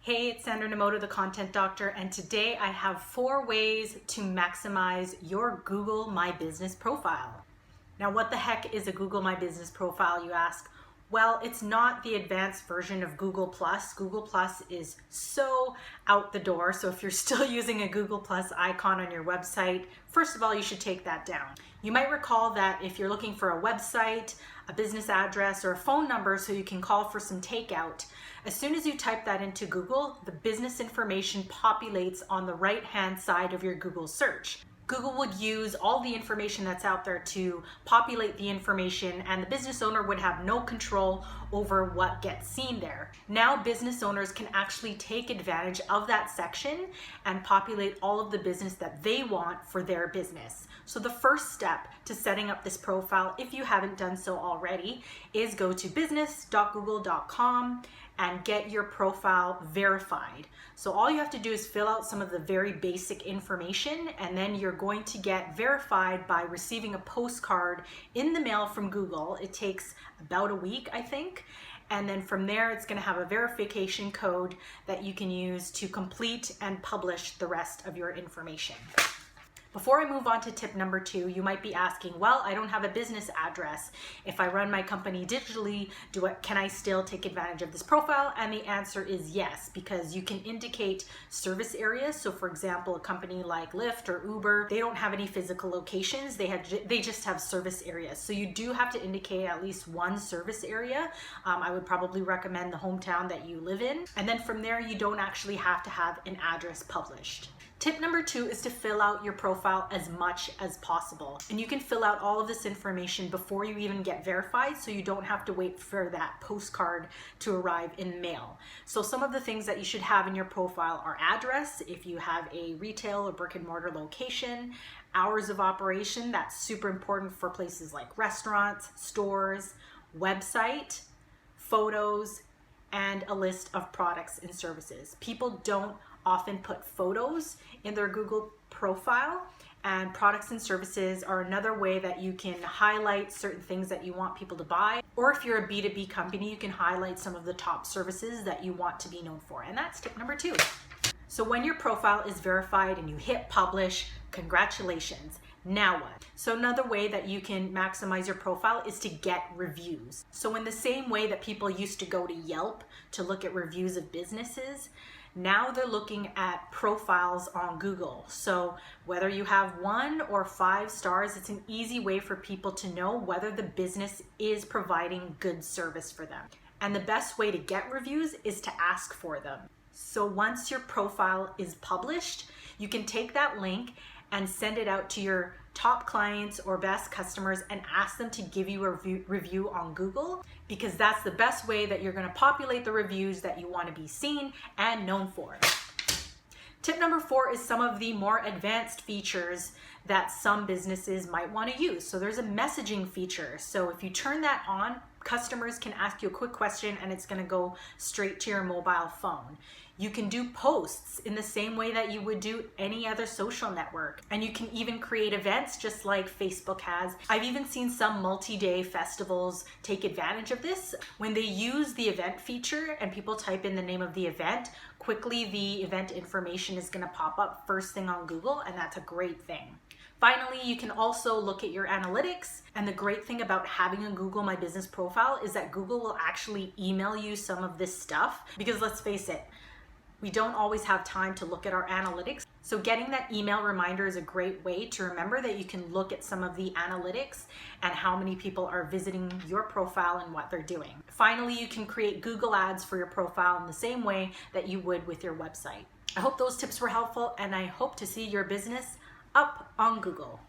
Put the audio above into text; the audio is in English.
Hey, it's Sandra Namoto, the Content Doctor, and today I have 4 ways to maximize your Google My Business profile. Now, what the heck is a Google My Business profile, you ask? Well, it's not the advanced version of Google+. Google+ is so out the door, so if you're still using a Google+ icon on your website, first of all, you should take that down. You might recall that if you're looking for a website, a business address, or a phone number so you can call for some takeout, as soon as you type that into Google, the business information populates on the right-hand side of your Google search. Google would use all the information that's out there to populate the information, and the business owner would have no control over what gets seen there. Now business owners can actually take advantage of that section and populate all of the business that they want for their business. So the first step to setting up this profile, if you haven't done so already, is go to business.google.com and get your profile verified. So all you have to do is fill out some of the very basic information, and then you're going to get verified by receiving a postcard in the mail from Google. It takes about a week, I think. And then from there, it's gonna have a verification code that you can use to complete and publish the rest of your information. Before I move on to tip number 2, you might be asking, well, I don't have a business address. If I run my company digitally, can I still take advantage of this profile? And the answer is yes, because you can indicate service areas. So for example, a company like Lyft or Uber, they don't have any physical locations. They just have service areas. So you do have to indicate at least one service area. I would probably recommend the hometown that you live in. And then from there, you don't actually have to have an address published. Tip number 2 is to fill out your profile as much as possible. And you can fill out all of this information before you even get verified, so you don't have to wait for that postcard to arrive in mail. So some of the things that you should have in your profile are address, if you have a retail or brick and mortar location, hours of operation, that's super important for places like restaurants, stores, website, photos, and a list of products and services. People don't often put photos in their Google profile, and products and services are another way that you can highlight certain things that you want people to buy. Or if you're a B2B company, you can highlight some of the top services that you want to be known for. And that's tip number 2. So when your profile is verified and you hit publish, congratulations. Now what? So another way that you can maximize your profile is to get reviews. So in the same way that people used to go to Yelp to look at reviews of businesses, now they're looking at profiles on Google. So whether you have 1 or 5 stars, it's an easy way for people to know whether the business is providing good service for them. And the best way to get reviews is to ask for them. So once your profile is published, you can take that link and send it out to your top clients or best customers and ask them to give you a review on Google, because that's the best way that you're going to populate the reviews that you want to be seen and known for. Tip number 4 is some of the more advanced features that some businesses might want to use. So there's a messaging feature. So if you turn that on, customers can ask you a quick question and it's going to go straight to your mobile phone. You can do posts in the same way that you would do any other social network. And you can even create events just like Facebook has. I've even seen some multi-day festivals take advantage of this. When they use the event feature and people type in the name of the event, quickly the event information is going to pop up first thing on Google, and that's a great thing. Finally, you can also look at your analytics. And the great thing about having a Google My Business profile is that Google will actually email you some of this stuff, because let's face it, we don't always have time to look at our analytics. So getting that email reminder is a great way to remember that you can look at some of the analytics and how many people are visiting your profile and what they're doing. Finally, you can create Google ads for your profile in the same way that you would with your website. I hope those tips were helpful, and I hope to see your business up on Google.